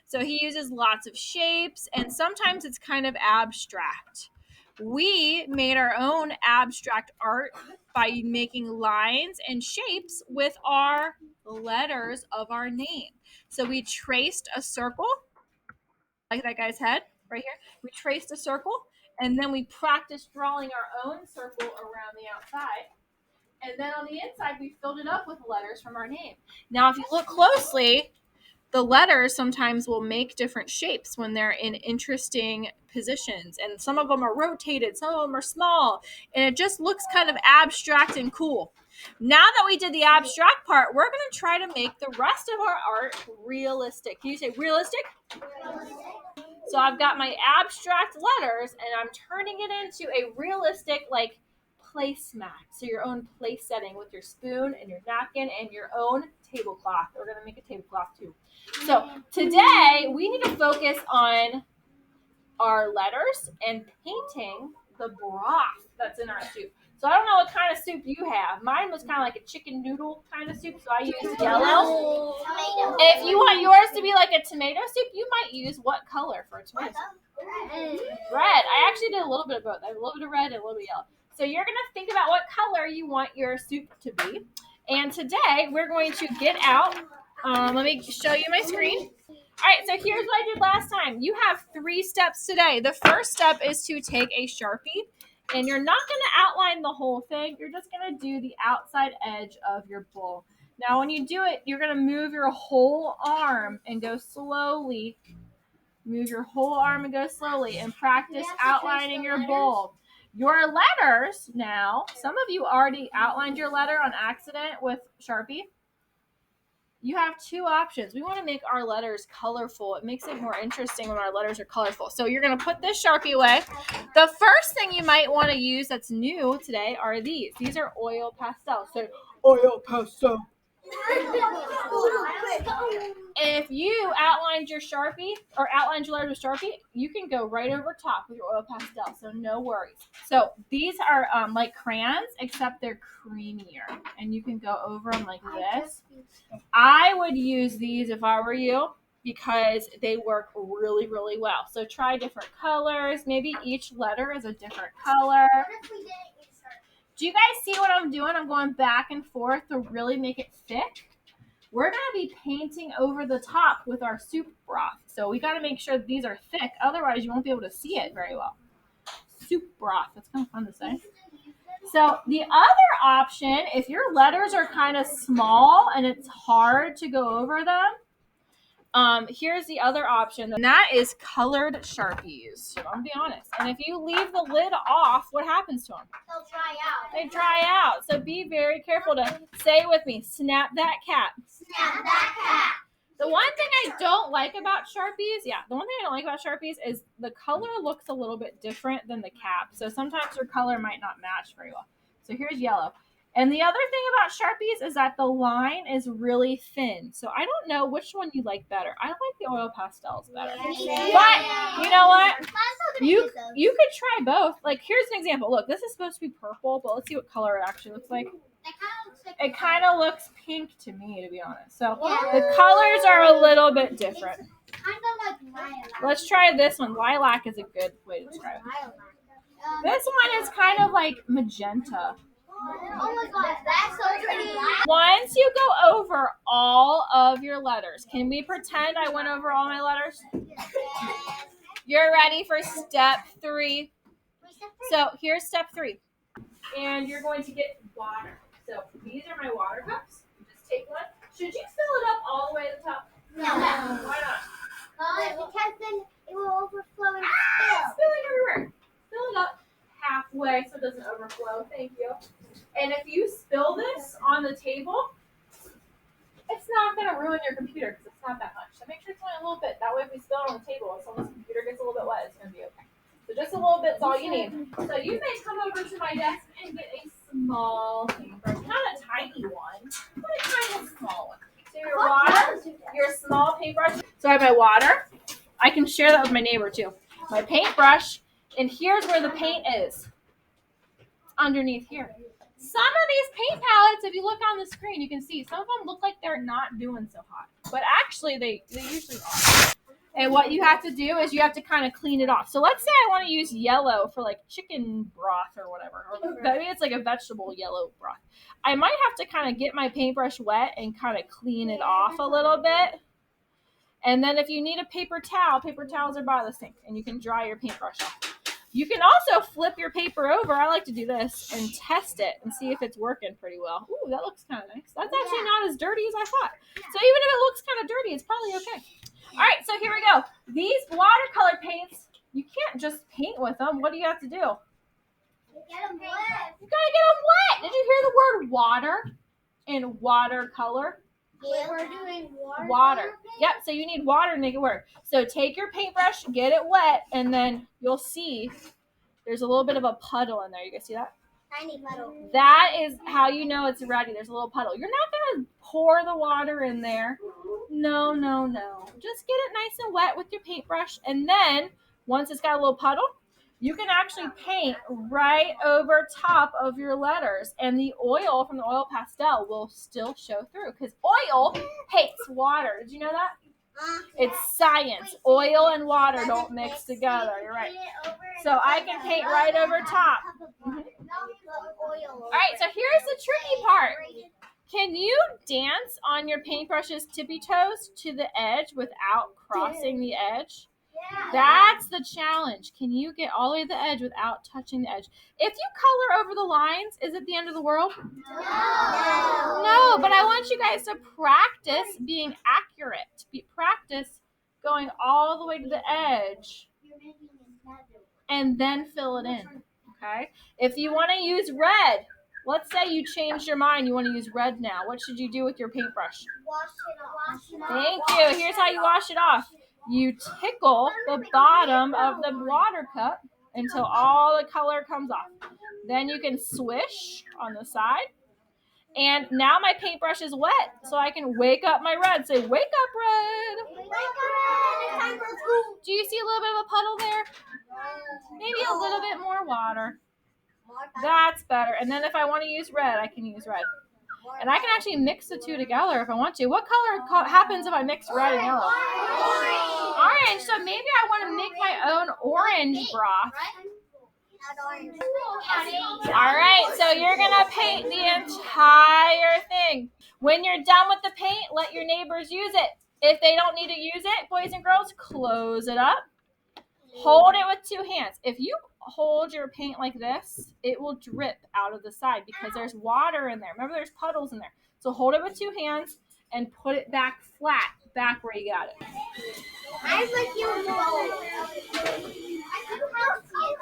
So he uses lots of shapes, and sometimes it's kind of abstract. We made our own abstract art by making lines and shapes with our letters of our name. So we traced a circle, like that guy's head right here. We traced a circle, and then we practiced drawing our own circle around the outside. And then on the inside, we filled it up with letters from our name. Now, if you look closely, the letters sometimes will make different shapes when they're in interesting positions. And some of them are rotated, some of them are small. And it just looks kind of abstract and cool. Now that we did the abstract part, we're going to try to make the rest of our art realistic. Can you say realistic? So I've got my abstract letters, and I'm turning it into a realistic, like, placemat. So your own place setting with your spoon and your napkin and your own tablecloth. We're going to make a tablecloth too. So today we need to focus on our letters and painting the broth that's in our soup. So I don't know what kind of soup you have. Mine was kind of like a chicken noodle kind of soup, so I used yellow. If you want yours to be like a tomato soup, you might use what color for a tomato soup? Red. I actually did a little bit of both. I have a little bit of red and a little bit of yellow. So you're going to think about what color you want your soup to be. And today we're going to get out. Let me show you my screen. All right, so here's what I did last time. You have 3 steps today. The first step is to take a Sharpie, and you're not going to outline the whole thing. You're just going to do the outside edge of your bowl. Now, when you do it, you're going to move your whole arm and go slowly. Move your whole arm and go slowly and practice outlining your bowl. Your letters now, some of you already outlined your letter on accident with Sharpie. You have 2 options. We want to make our letters colorful. It makes it more interesting when our letters are colorful. So you're going to put this Sharpie away. The first thing you might want to use that's new today are these. These are oil pastels. So oil pastel. If you outlined your Sharpie or outlined your letters with Sharpie, you can go right over top with your oil pastel. So no worries. So these are like crayons, except they're creamier. And you can go over them like this. I would use these if I were you because they work really, really well. So try different colors. Maybe each letter is a different color. Do you guys see what I'm doing? I'm going back and forth to really make it thick. We're going to be painting over the top with our soup broth. So we got to make sure these are thick. Otherwise, you won't be able to see it very well. Soup broth. That's kind of fun to say. So the other option, if your letters are kind of small and it's hard to go over them, here's the other option, and that is colored Sharpies. I'm gonna be honest. And if you leave the lid off, what happens to them? They'll dry out. They dry out. So be very careful to say it with me. Snap that cap. Snap that cap. The one thing I don't like about Sharpies is the color looks a little bit different than the cap. So sometimes your color might not match very well. So here's yellow. And the other thing about Sharpies is that the line is really thin. So I don't know which one you like better. I like the oil pastels better. But you know what? You could try both. Like, here's an example. Look, this is supposed to be purple, but let's see what color it actually looks like. It kind of looks pink to me, to be honest. So the colors are a little bit different. Kind of like lilac. Let's try this one. Lilac is a good way to describe it. This one is kind of like magenta. Oh my gosh, that's so pretty. Once you go over all of your letters, can we pretend I went over all my letters? You're ready for step 3. So here's step 3. And you're going to get water. So these are my water cups. Just take one. Should you fill it up all the way to the top? No. Why not? Because then it will overflow and spill. Spilling everywhere. Fill it up halfway so it doesn't overflow. Thank you. And if you spill this on the table, it's not going to ruin your computer because it's not that much. So make sure it's only a little bit. That way if we spill it on the table, as long as the computer gets a little bit wet, it's going to be okay. So just a little bit's all you need. So you may come over to my desk and get a small paintbrush. Not a tiny one, but a kind of small one. So your water, your small paintbrush. So I have my water. I can share that with my neighbor too. My paintbrush, and here's where the paint is. It's underneath here. Some of these paint palettes, if you look on the screen, you can see some of them look like they're not doing so hot. But actually, they usually are. And what you have to do is you have to kind of clean it off. So let's say I want to use yellow for like chicken broth or whatever. Or maybe it's like a vegetable yellow broth. I might have to kind of get my paintbrush wet and kind of clean it off a little bit. And then if you need a paper towels are by the sink and you can dry your paintbrush off. You can also flip your paper over. I like to do this and test it and see if it's working pretty well. Ooh, that looks kind of nice. That's actually not as dirty as I thought. So even if it looks kind of dirty, it's probably okay. All right, so here we go. These watercolor paints, you can't just paint with them. What do you have to do? Get them wet. You gotta get them wet. Did you hear the word water and watercolor? We're doing Water. Yep, so you need water to make it work. So take your paintbrush, get it wet, and then you'll see there's a little bit of a puddle in there. You guys see that? Tiny puddle. That is how you know it's ready. There's a little puddle. You're not going to pour the water in there. No. Just get it nice and wet with your paintbrush. And then once it's got a little puddle, you can actually paint right over top of your letters. And the oil from the oil pastel will still show through because oil hates water. Did you know that? It's science. Oil and water don't mix together. You're right. So I can paint right over top. All right, so here's the tricky part. Can you dance on your paintbrush's tippy toes to the edge without crossing the edge? That's the challenge. Can you get all the way to the edge without touching the edge? If you color over the lines, is it the end of the world? No, but I want you guys to practice being accurate. Practice going all the way to the edge and then fill it in. Okay? If you want to use red, let's say you changed your mind, you want to use red now. What should you do with your paintbrush? Wash it off. Thank you. Here's how you wash it off. You tickle the bottom of the water cup until all the color comes off. Then you can swish on the side. And now my paintbrush is wet, so I can wake up my red. Say, wake up, red. Wake up, red. It's time for school. Do you see a little bit of a puddle there? Maybe a little bit more water. That's better. And then if I want to use red, I can use red. And I can actually mix the two together if I want to. What color happens if I mix red and yellow? Orange. So maybe I want to make my own orange broth. All right, so you're going to paint the entire thing. When you're done with the paint, let your neighbors use it. If they don't need to use it, boys and girls, close it up. Hold it with two hands. If you hold your paint like this, it will drip out of the side because there's water in there. Remember, there's puddles in there. So hold it with two hands and put it back flat, back where you got it. I like